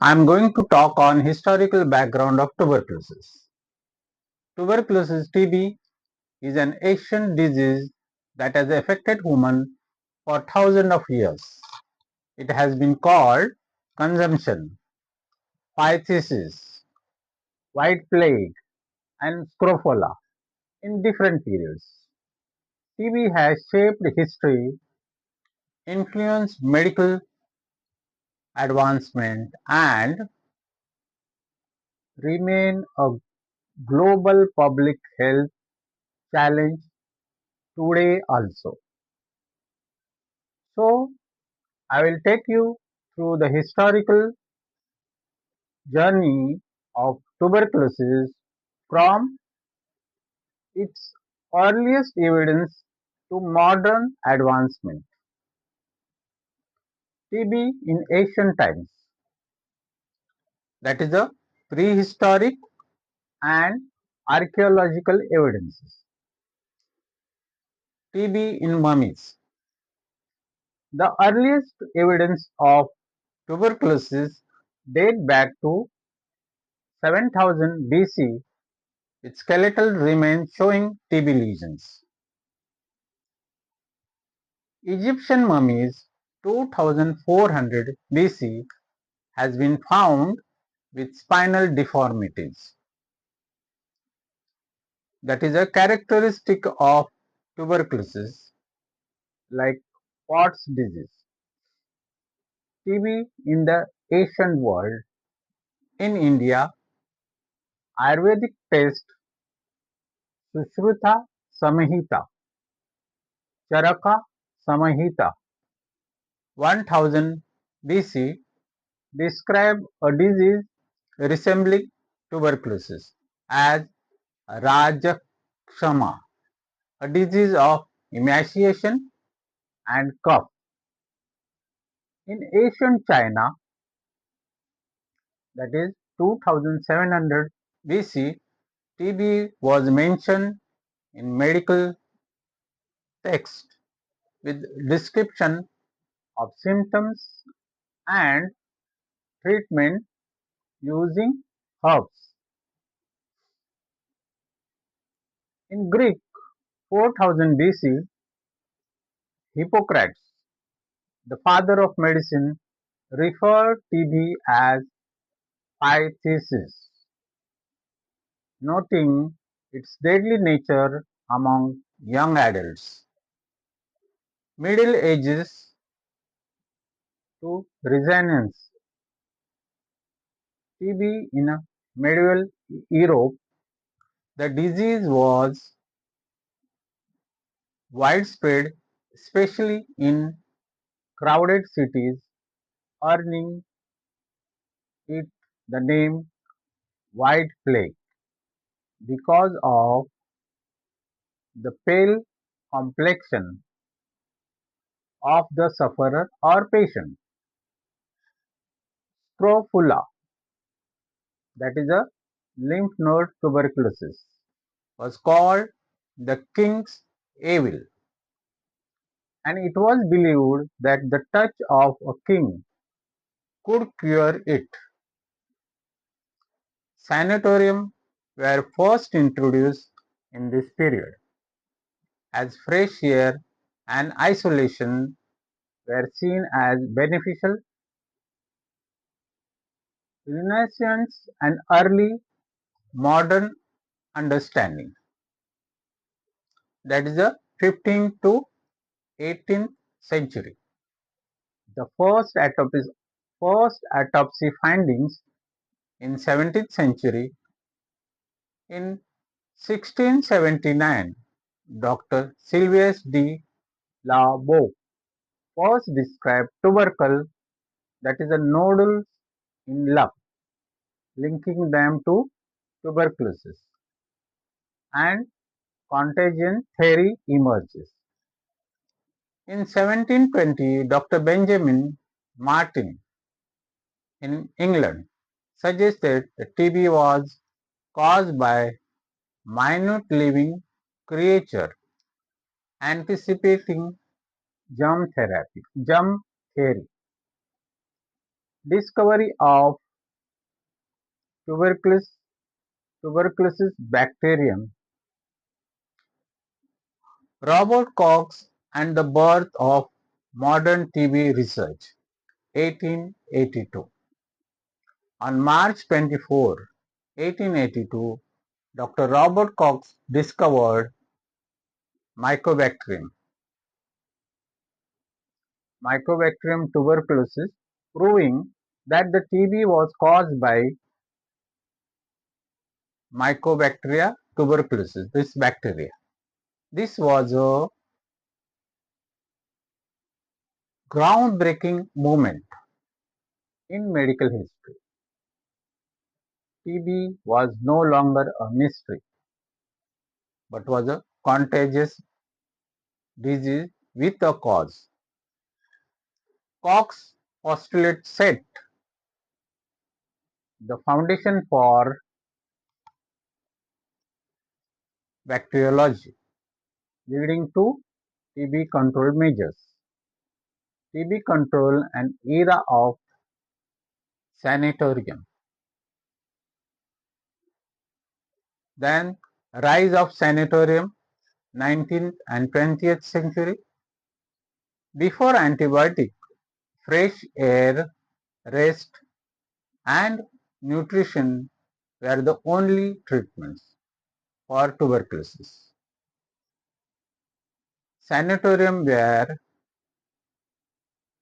I am going to talk on historical background of tuberculosis. Tuberculosis (TB) is an ancient disease that has affected humans for thousands of years. It has been called consumption, phthisis, white plague, and scrofola in different periods. TB has shaped history, influenced medical advancement, and remain a global public health challenge today also. So, I will take you through the historical journey of tuberculosis from its earliest evidence to modern advancement. TB in ancient times, that is the prehistoric and archaeological evidences. TB in mummies. The earliest evidence of tuberculosis date back to 7000 BC with skeletal remains showing TB lesions. Egyptian mummies 2400 BC has been found with spinal deformities. That is a characteristic of tuberculosis like Pott's disease. TB in the ancient world. In India, Ayurvedic text Sushruta Samhita, Charaka Samhita 1000 BC describe a disease resembling tuberculosis as Rajakshama, a disease of emaciation and cough. In ancient China, that is 2700 BC, TB was mentioned in medical texts with description of symptoms and treatment using herbs. In Greek 4000 BC, Hippocrates, the father of medicine, referred TB as phthisis, noting its deadly nature among young adults. Middle Ages to Renaissance. TB in medieval Europe, the disease was widespread, especially in crowded cities, earning it the name White Plague because of the pale complexion of the sufferer or patient. Scrofula, that is a lymph node tuberculosis, was called the king's evil, and it was believed that the touch of a king could cure it. Sanatoriums were first introduced in this period, as fresh air and isolation were seen as beneficial. Renaissance and early modern understanding, that is the 15th to 18th century. The first autopsy findings in 17th century. In 1679, Dr. Sylvius de la Boe first described tubercle, that is a nodule in lung, linking them to tuberculosis, and contagion theory emerges. In 1720, Dr. Benjamin Martin in England suggested that TB was caused by minute living creature anticipating germ theory. Discovery of Tuberculosis, tuberculosis bacterium, Robert Koch and the birth of modern TB research, 1882. On March 24, 1882, Dr. Robert Koch discovered Mycobacterium, Mycobacterium tuberculosis, proving that the TB was caused by Mycobacteria tuberculosis, this bacteria. This was a groundbreaking moment in medical history. TB was no longer a mystery, but was a contagious disease with a cause. Koch's postulate set the foundation for bacteriology, leading to TB control measures. TB control, an era of sanatorium. Then rise of sanatorium, 19th and 20th century. Before antibiotic, fresh air, rest and nutrition were the only treatments for tuberculosis. Sanatorium were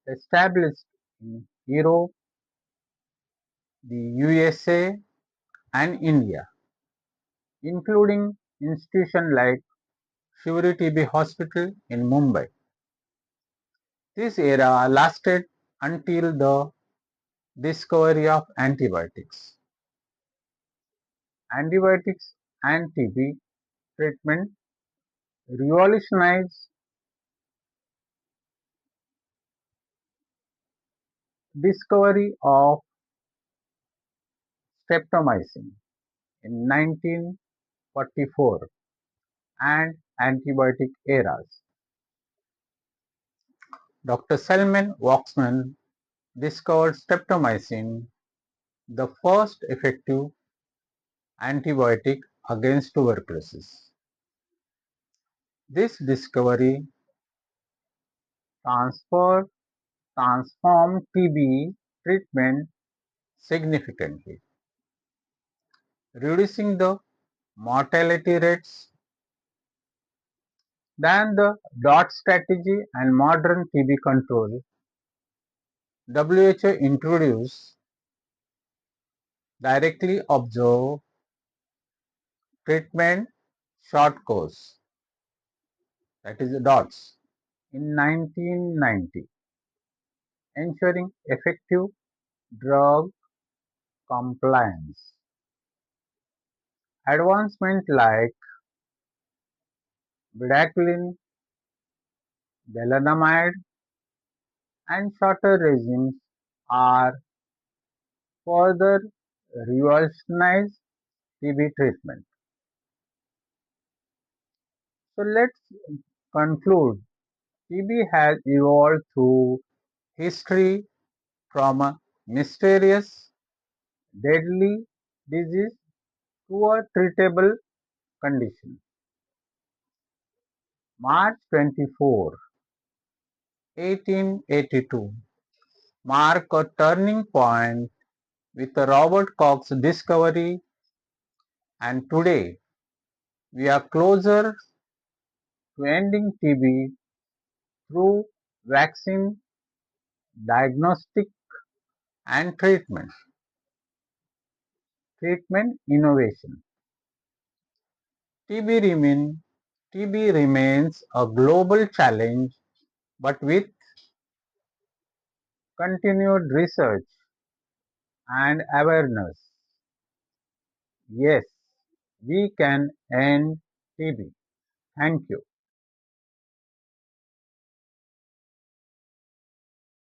established in Europe, the USA and India, including institutions like Shivri TB Hospital in Mumbai. This era lasted until the discovery of antibiotics. Antibiotics and TB treatment revolutionized discovery of streptomycin in 1944 and antibiotic eras. Dr. Selman Waxman discovered streptomycin, the first effective antibiotic against tuberculosis. This discovery transformed TB treatment significantly, reducing the mortality rates than the DOT strategy and modern TB control. WHO introduced directly observed treatment short course, that is the DOTS, in 1990, ensuring effective drug compliance. Advancements like bedaquiline, belanamide, and shorter regimes are further revolutionized TB treatment. So let's conclude. TB has evolved through history from a mysterious, deadly disease to a treatable condition. March 24, 1882 marked a turning point with Robert Koch's discovery, and today we are closer to ending TB through vaccine, diagnostic and treatment innovation. TB remains a global challenge, but with continued research and awareness, yes, we can end TB. Thank you.